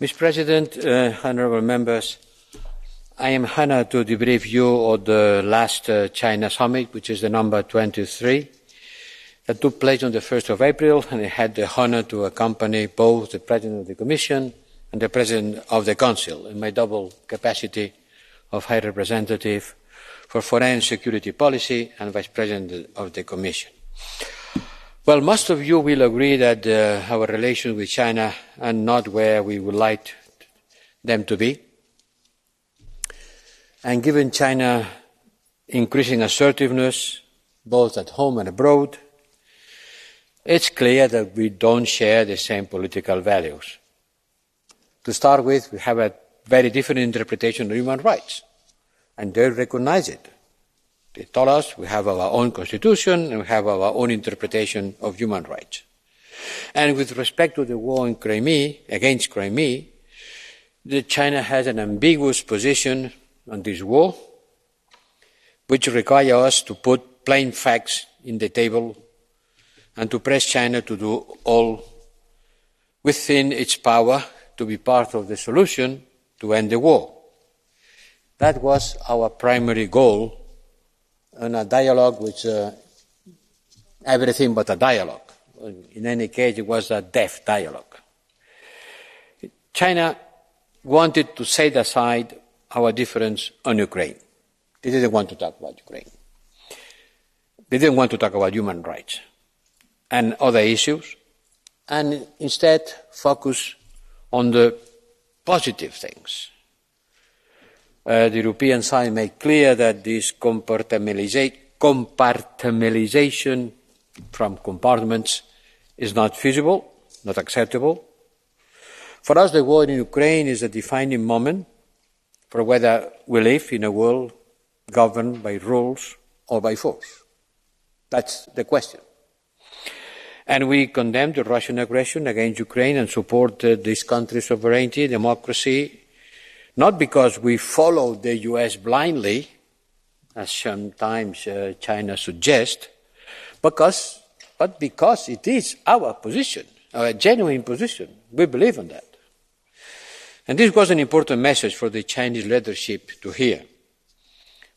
Mr. President, honourable members, I am honoured to debrief you on the last China summit, which is the number 23, that took place on the 1st of April, and I had the honour to accompany both the President of the Commission and the President of the Council in my double capacity of High Representative for Foreign and Security Policy and Vice President of the Commission. Well, most of you will agree that our relations with China are not where we would like them to be. And given China's increasing assertiveness, both at home and abroad, it's clear that we don't share the same political values. To start with, we have a very different interpretation of human rights, and they recognize it. They told us we have our own constitution and we have our own interpretation of human rights. And with respect to the war in Crimea, against Crimea, China has an ambiguous position on this war, which requires us to put plain facts in the table and to press China to do all within its power to be part of the solution to end the war. That was our primary goal in a dialogue which everything but a dialogue. In any case, it was a deaf dialogue. China wanted to set aside our difference on Ukraine. They didn't want to talk about Ukraine. They didn't want to talk about human rights and other issues, and instead focus on the positive things. The European side made clear that this compartmentalisation from compartments is not feasible, not acceptable. For us, the war in Ukraine is a defining moment for whether we live in a world governed by rules or by force. That's the question. And we condemn the Russian aggression against Ukraine and support this country's sovereignty, democracy, not because we follow the US blindly, as sometimes China suggests, but because it is our position, our genuine position. We believe in that. And this was an important message for the Chinese leadership to hear.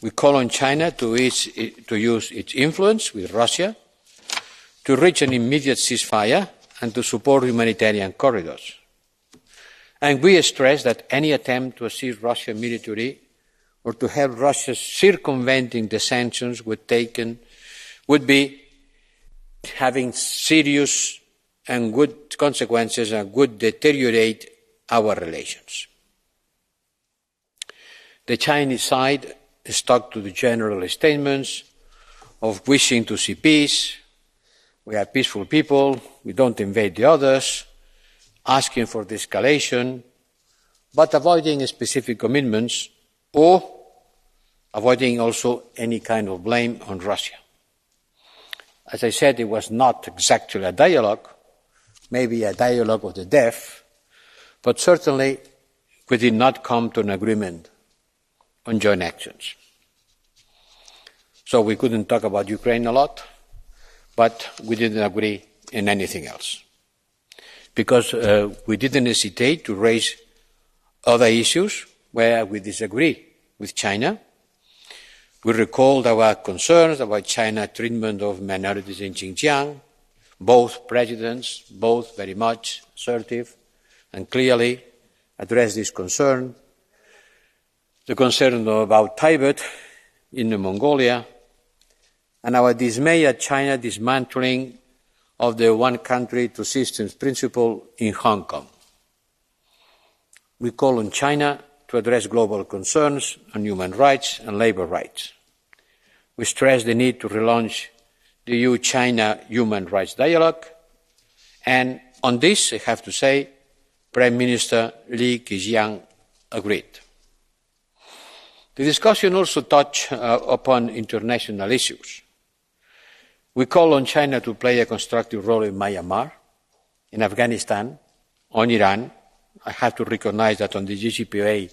We call on China to use its influence with Russia to reach an immediate ceasefire and to support humanitarian corridors. And we stress that any attempt to assist Russia militarily or to help Russia circumventing the sanctions would be having serious and good consequences and would deteriorate our relations. The Chinese side stuck to the general statements of wishing to see peace. We are peaceful people, we don't invade the others, asking for de-escalation, but avoiding specific commitments or avoiding also any kind of blame on Russia. As I said, it was not exactly a dialogue, maybe a dialogue of the deaf, but certainly we did not come to an agreement on joint actions. So we couldn't talk about Ukraine a lot, but we didn't agree in anything else. Because we didn't hesitate to raise other issues where we disagree with China. We recalled our concerns about China's treatment of minorities in Xinjiang. Both presidents, both very much assertive and clearly addressed this concern. The concern about Tibet in Mongolia, and our dismay at China dismantling of the one country, two systems principle in Hong Kong. We call on China to address global concerns on human rights and labour rights. We stress the need to relaunch the EU-China human rights dialogue, and on this, I have to say, Prime Minister Li Keqiang agreed. The discussion also touched upon international issues. We call on China to play a constructive role in Myanmar, in Afghanistan, on Iran. I have to recognize that on the GCPOA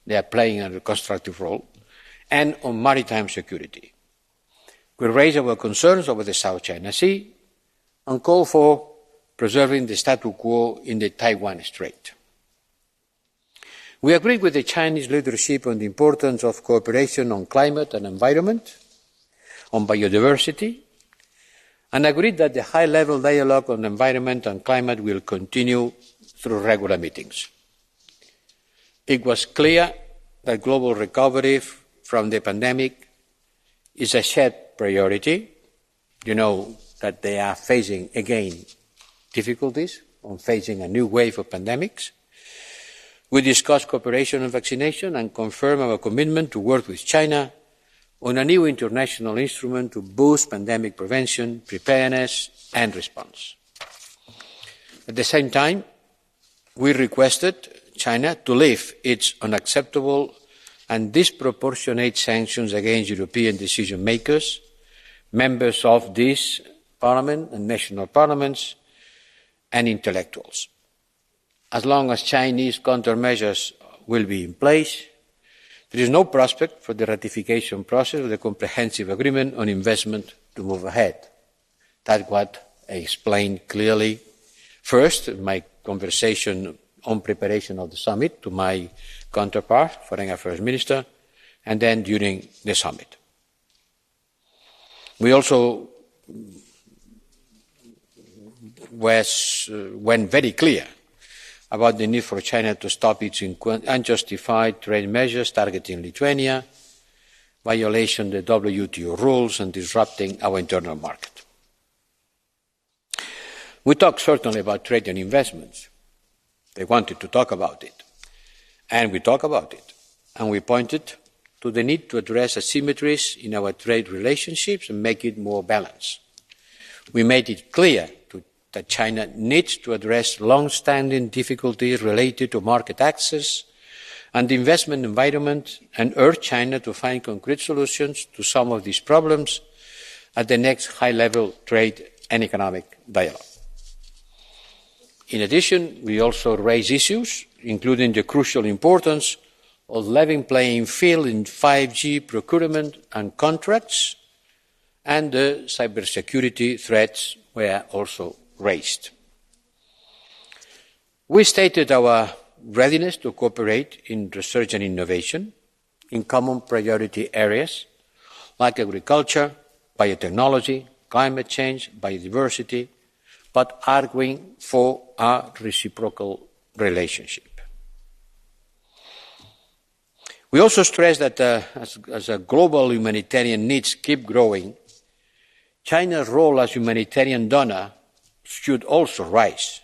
they are playing a constructive role, and on maritime security. We raise our concerns over the South China Sea and call for preserving the status quo in the Taiwan Strait. We agreed with the Chinese leadership on the importance of cooperation on climate and environment, on biodiversity, and agreed that the high-level dialogue on environment and climate will continue through regular meetings. It was clear that global recovery from the pandemic is a shared priority. You know that they are facing, again, difficulties on facing a new wave of pandemics. We discussed cooperation on vaccination and confirmed our commitment to work with China on a new international instrument to boost pandemic prevention, preparedness and response. At the same time, we requested China to lift its unacceptable and disproportionate sanctions against European decision makers, members of this Parliament and national parliaments, and intellectuals. As long as Chinese countermeasures will be in place, there is no prospect for the ratification process of the comprehensive agreement on investment to move ahead. That's what I explained clearly first in my conversation on preparation of the summit to my counterpart, Foreign Affairs Minister, and then during the summit. We also went very clear about the need for China to stop its unjustified trade measures targeting Lithuania, violation of the WTO rules and disrupting our internal market. We talked certainly about trade and investments. They wanted to talk about it. And we talked about it. And we pointed to the need to address asymmetries in our trade relationships and make it more balanced. We made it clear that China needs to address long-standing difficulties related to market access and the investment environment and urged China to find concrete solutions to some of these problems at the next high-level trade and economic dialogue. In addition, we also raised issues, including the crucial importance of level playing field in 5G procurement and contracts, and the cybersecurity threats were also raised. We stated our readiness to cooperate in research and innovation in common priority areas like agriculture, biotechnology, climate change, biodiversity, but arguing for a reciprocal relationship. We also stressed that as a global humanitarian needs keep growing, China's role as humanitarian donor should also rise.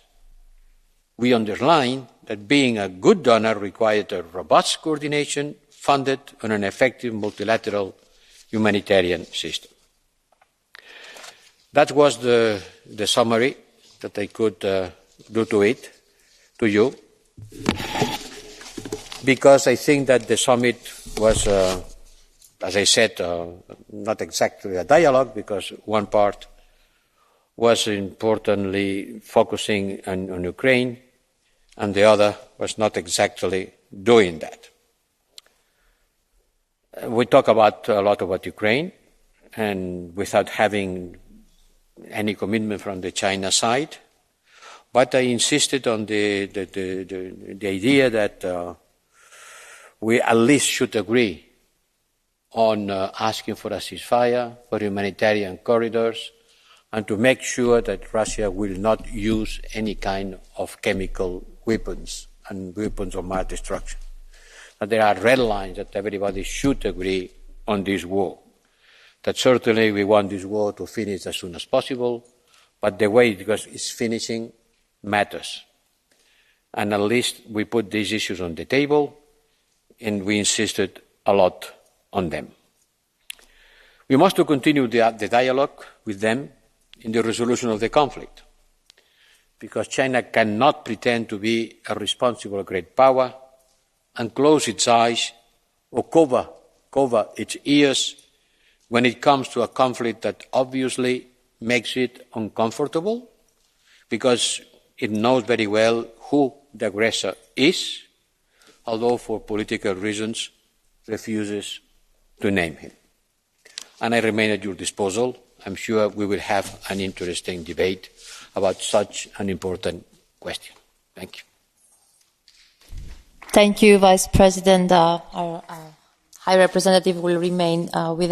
We underline that being a good donor required a robust coordination funded on an effective multilateral humanitarian system. That was the summary that I could do to you, because I think that the summit was, as I said, not exactly a dialogue, because one part was importantly focusing on Ukraine, and the other was not exactly doing that. We talk a lot about Ukraine, and without having any commitment from the China side, but I insisted on the idea that we at least should agree on asking for a ceasefire, for humanitarian corridors, and to make sure that Russia will not use any kind of chemical weapons and weapons of mass destruction. That there are red lines that everybody should agree on this war. That certainly we want this war to finish as soon as possible, but the way it's finishing matters. And at least we put these issues on the table, and we insisted a lot on them. We must continue the dialogue with them in the resolution of the conflict, because China cannot pretend to be a responsible great power and close its eyes or cover its ears when it comes to a conflict that obviously makes it uncomfortable, because it knows very well who the aggressor is, although for political reasons refuses to name him. And I remain at your disposal. I'm sure we will have an interesting debate about such an important question. Thank you. Thank you, Vice President. Our High Representative will remain with us.